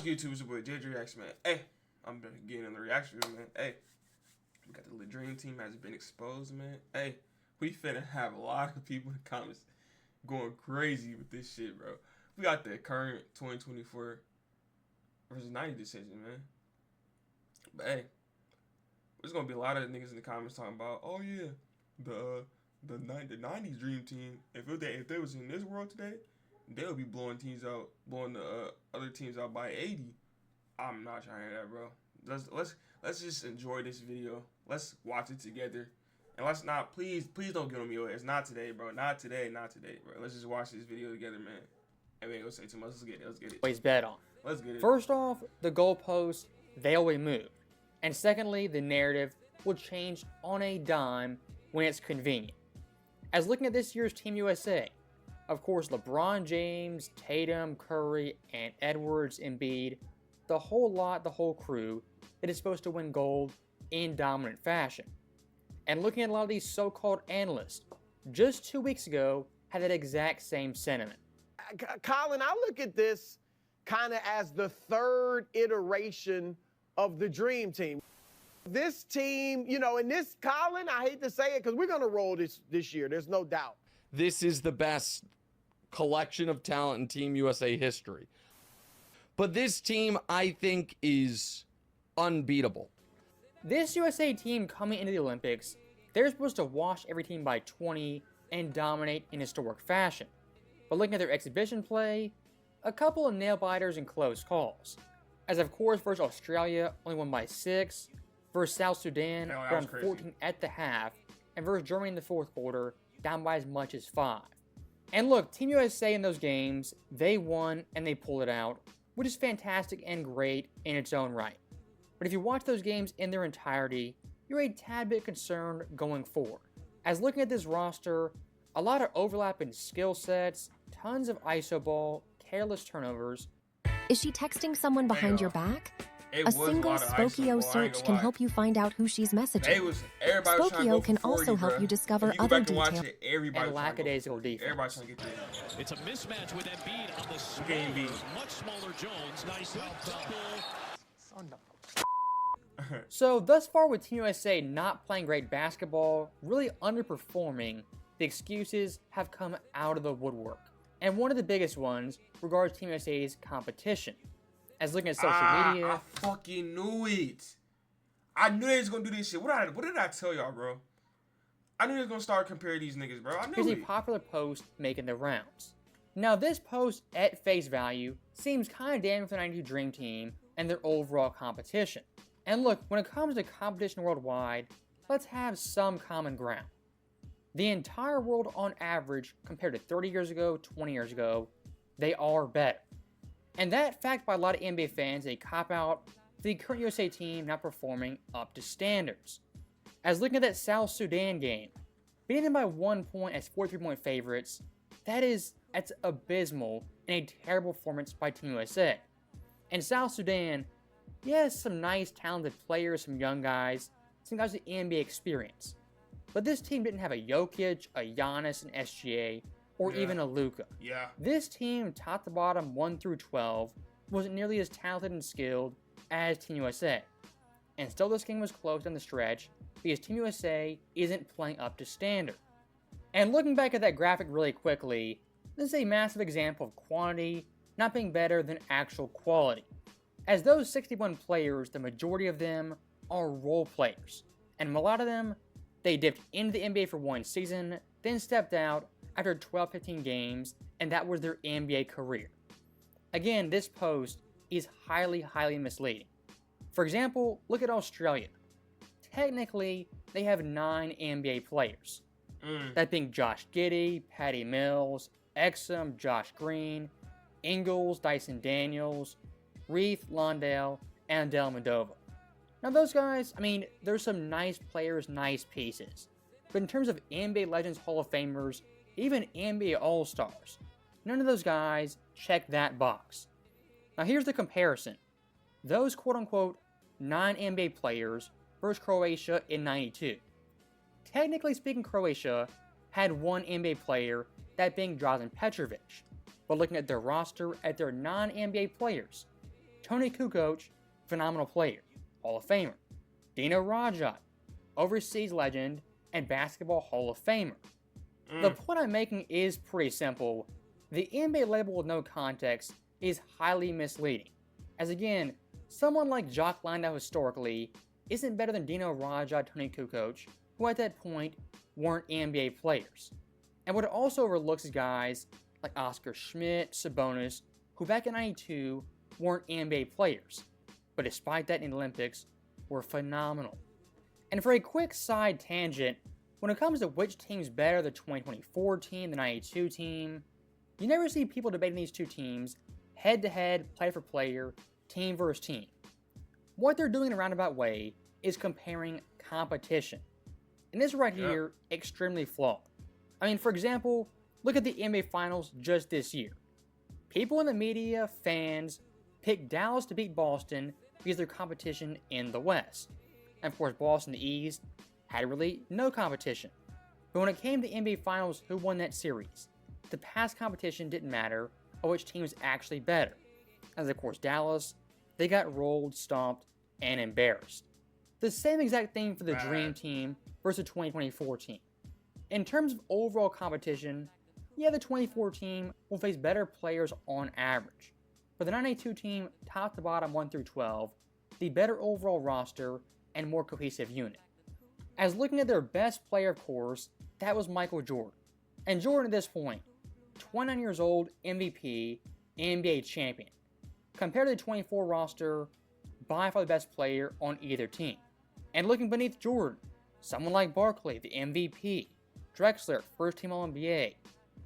What's good, YouTube? It's your boy JJ Reacts, man. Hey, I'm getting in the reaction room, man. Hey, we got the Dream Team has been exposed, man. Hey, we finna have a lot of people in the comments going crazy with this shit, bro. We got the current 2024 versus 90 decision, man. But hey, there's gonna be a lot of niggas in the comments talking about, oh yeah, the 90s Dream Team. If they was in this world today, they would be blowing the other teams out by 80. I'm not trying to hear that, bro. Let's just enjoy this video. Let's watch it together, and let's not please don't get on me. It's not today, bro. Not today, bro. Let's just watch this video together, man. And we ain't gonna say too much. Let's get it. Always bet on. Let's get it. First off, the goalposts, they'll be moved. And secondly, the narrative will change on a dime when it's convenient. As looking at this year's Team USA, of course, LeBron James, Tatum, Curry, and Edwards, Embiid, the whole crew that is supposed to win gold in dominant fashion. And looking at a lot of these so-called analysts, just 2 weeks ago, had that exact same sentiment. Colin, I look at this kind of as the third iteration of the Dream Team. This team, you know, and this, Colin, I hate to say it because we're going to roll this year. There's no doubt. This is the best collection of talent in Team USA history. But this team, I think, is unbeatable. This USA team coming into the Olympics, they're supposed to wash every team by 20 and dominate in historic fashion. But looking at their exhibition play, a couple of nail-biters and close calls. As of course, versus Australia, only won by 6, versus South Sudan, down 14 at the half, and versus Germany in the fourth quarter, down by as much as 5. And look, Team USA in those games, they won and they pulled it out, which is fantastic and great in its own right. But if you watch those games in their entirety, you're a tad bit concerned going forward. As looking at this roster, a lot of overlap in skill sets, tons of iso ball, careless turnovers. Is she texting someone behind your back? A single Spokeo search can help you find out who she's messaging. Spokeo can also help you discover other details. And lackadaisical defense. Everybody's trying to get there. It's a mismatch with Embiid on the spin. Much smaller Jones. Nice double. So thus far with Team USA not playing great basketball, really underperforming, the excuses have come out of the woodwork. And one of the biggest ones regards Team USA's competition. As looking at social media... I fucking knew it. I knew they was going to do this shit. What did I tell y'all, bro? I knew they was going to start comparing these niggas, bro. I knew Here's it. a popular post making the rounds. Now this post, at face value, seems kind of damning for the 92 Dream Team and their overall competition. And look, when it comes to competition worldwide, let's have some common ground. The entire world on average, compared to 30 years ago, 20 years ago, they are better. And that fact by a lot of NBA fans, a cop-out for the current USA team not performing up to standards. As looking at that South Sudan game, beating them by 1 point as 43-point favorites, that's abysmal and a terrible performance by Team USA. And South Sudan, yes, some nice talented players, some young guys, some guys with NBA experience. But this team didn't have a Jokic, a Giannis, an SGA, or even a Luka. Yeah. This team, top to bottom, 1 through 12, wasn't nearly as talented and skilled as Team USA. And still this game was close down the stretch because Team USA isn't playing up to standard. And looking back at that graphic really quickly, this is a massive example of quantity not being better than actual quality. As those 61 players, the majority of them are role players. And a lot of them, they dipped into the NBA for 1 season, then stepped out after 12-15 games, and that was their NBA career. Again, this post is highly misleading. For example, look at Australia. Technically, they have 9 NBA players. That being Josh Giddey, Patty Mills, Exum, Josh Green, Ingles, Dyson Daniels, Reith, Londale, and Dellavedova. Now those guys, I mean, there's some nice players, nice pieces. But in terms of NBA Legends Hall of Famers, even NBA All-Stars, none of those guys check that box. Now here's the comparison. Those quote-unquote 9 NBA players versus Croatia in '92. Technically speaking, Croatia had 1 NBA player, that being Drazen Petrovic. But looking at their roster, at their non-NBA players, Tony Kukoc, phenomenal player, Hall of Famer. Dino Radja, overseas legend and basketball Hall of Famer. The point I'm making is pretty simple. The NBA label with no context is highly misleading, as again, someone like Jock Landau historically isn't better than Dino Radja, Tony Kukoc, who at that point weren't NBA players. And what it also overlooks is guys like Oscar Schmidt, Sabonis, who back in '92 weren't NBA players, but despite that in the Olympics, were phenomenal. And for a quick side tangent, when it comes to which team's better, the 2024 team, the '92 team, you never see people debating these two teams head-to-head, player-for-player, team versus team. What they're doing in a roundabout way is comparing competition. And this right here, extremely flawed. I mean, for example, look at the NBA Finals just this year. People in the media, fans, picked Dallas to beat Boston because their competition in the West. And of course, Boston, the East, had really no competition. But when it came to the NBA Finals, who won that series? The past competition didn't matter, or which team was actually better. As of course, Dallas, they got rolled, stomped, and embarrassed. The same exact thing for the Dream Team versus the 2024 team. In terms of overall competition, yeah, the 24 team will face better players on average. For the 982 team, top to bottom 1 through 12, the better overall roster and more cohesive unit. As looking at their best player, of course, that was Michael Jordan. And Jordan at this point, 29 years old, MVP, NBA champion. Compared to the 24 roster, by far the best player on either team. And looking beneath Jordan, someone like Barkley, the MVP, Drexler, first team All-NBA,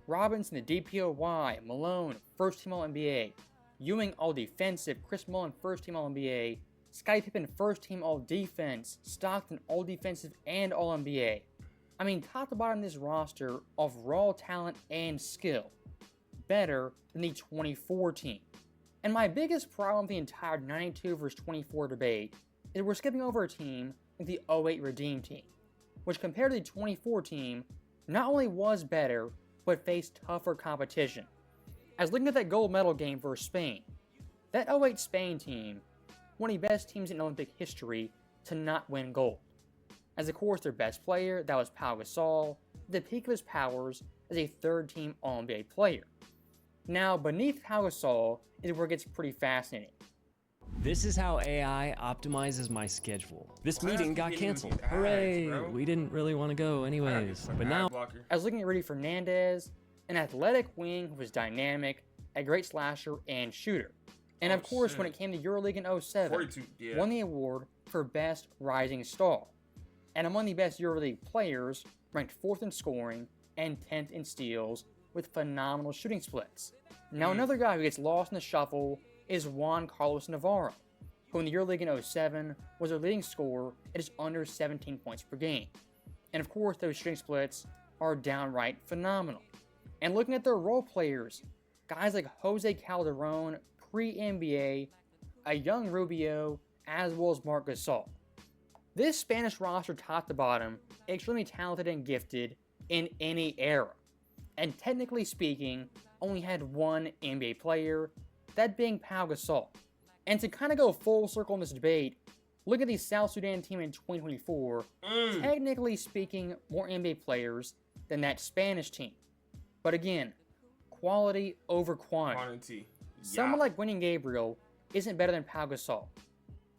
Robinson, the DPOY, Malone, first team All-NBA, Ewing, All-Defensive, Chris Mullin, first team All-NBA, Scottie Pippen, first team All-Defense, Stockton, All-Defensive and All-NBA. I mean, top to bottom this roster of raw talent and skill, better than the 24 team. And my biggest problem with the entire 92 versus 24 debate is we're skipping over a team like the 08 Redeem team, which compared to the 24 team, not only was better, but faced tougher competition. As looking at that gold medal game versus Spain, that 08 Spain team, one of the best teams in Olympic history to not win gold. As of course their best player, that was Pau Gasol, at the peak of his powers as a third-team All-NBA player. Now, beneath Pau Gasol is where it gets pretty fascinating. This is how AI optimizes my schedule. This meeting got canceled. Hooray! We didn't really want to go anyways. But now, I was looking at Rudy Fernandez, an athletic wing who was dynamic, a great slasher and shooter. And of course, when it came to EuroLeague in 07, won the award for Best Rising Star. And among the best EuroLeague players, ranked 4th in scoring and 10th in steals with phenomenal shooting splits. Now another guy who gets lost in the shuffle is Juan Carlos Navarro, who in the EuroLeague in 07 was their leading scorer at just under 17 points per game. And of course, those shooting splits are downright phenomenal. And looking at their role players, guys like Jose Calderon, pre-NBA, a young Rubio, as well as Marc Gasol. This Spanish roster, top to bottom, extremely talented and gifted in any era, and technically speaking, only had one NBA player, that being Pau Gasol. And to kind of go full circle in this debate, look at the South Sudan team in 2024, technically speaking, more NBA players than that Spanish team. But again, quality over quantity. Someone like Wenyen Gabriel isn't better than Pau Gasol.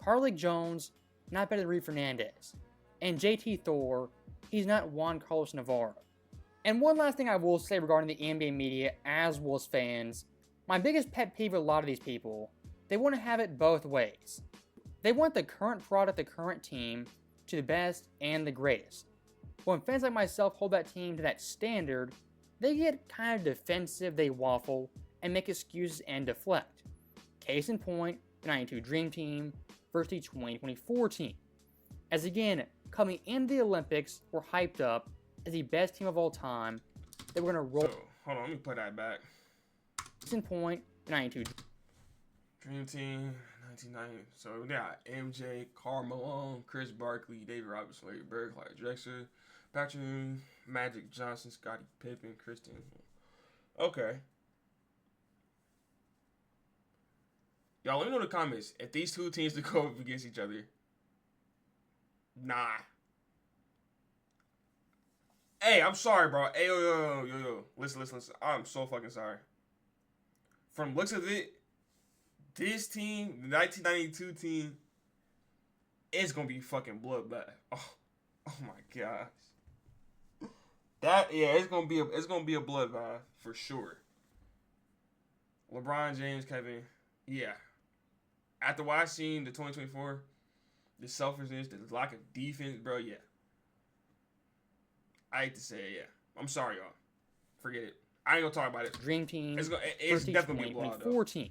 Carlik Jones, not better than Rudy Fernandez. And JT Thor, he's not Juan Carlos Navarro. And one last thing I will say regarding the NBA media as well as fans, my biggest pet peeve with a lot of these people, they want to have it both ways. They want the current product, the current team, to the best and the greatest. When fans like myself hold that team to that standard, they get kind of defensive, they waffle, and make excuses and deflect. Case in point, the 92 Dream Team versus the 2024 team. As again, coming into the Olympics, we're hyped up as the best team of all time that we're going to roll. So, hold on, let me put that back. Case in point, the 92 Dream Team, 1990. So we got MJ, Karl Malone, Chris Barkley, David Robinson, Larry Bird, Clyde Drexler, Patrick Magic Johnson, Scottie Pippen, Christian. Okay. Y'all let me know in the comments if these two teams to go up against each other. Nah. Hey, I'm sorry, bro. Hey, yo. Listen. I'm so fucking sorry. From looks of it, this team, the 1992 team, is gonna be fucking bloodbath. Oh my gosh. It's gonna be a bloodbath for sure. LeBron James, Kevin, yeah. After what I've seen, the 2024, the selfishness, the lack of defense, bro, yeah. I hate to say it, yeah. I'm sorry, y'all. Forget it. I ain't gonna talk about it. Dream team. It's definitely gonna be a blowout, though. 14.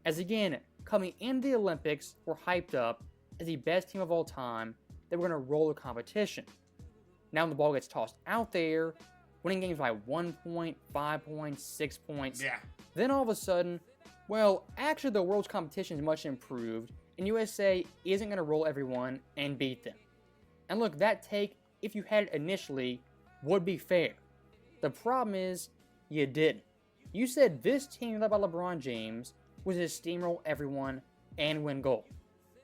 As again, coming into the Olympics, we're hyped up as the best team of all time that we're gonna roll the competition. Now when the ball gets tossed out there, winning games by 1 point, 5 points, 6 points. Yeah. Then all of a sudden, well, actually the world's competition is much improved, and USA isn't going to roll everyone and beat them. And look, that take, if you had it initially, would be fair. The problem is, you didn't. You said this team led by LeBron James was to steamroll everyone and win gold.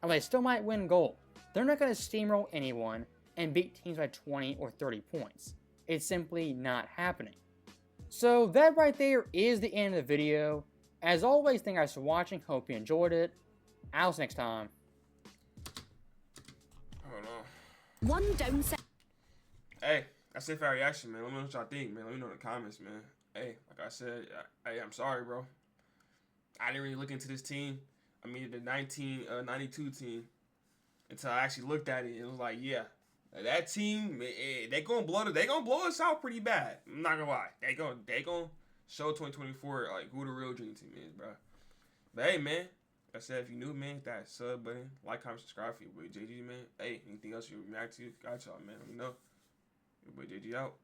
And they still might win gold. They're not going to steamroll anyone and beat teams by 20 or 30 points. It's simply not happening. So that right there is the end of the video. As always, thank you guys for watching. Hope you enjoyed it. I'll see you next time. Hold on. One downside. Hey, that's it for our reaction, man. Let me know what y'all think, man. Let me know in the comments, man. Hey, like I said, I'm sorry, bro. I didn't really look into this team. I mean, the 1992 team until I actually looked at it. It was like, yeah, that team, they gonna blow us out pretty bad. I'm not gonna lie. They gonna show 2024 like who the real dream team is, bro. But hey, man, like I said, if you new, man, hit that sub button, like, comment, subscribe for your boy JG, man. Hey, anything else you react to, got y'all, man. Let me know. Your boy JG out.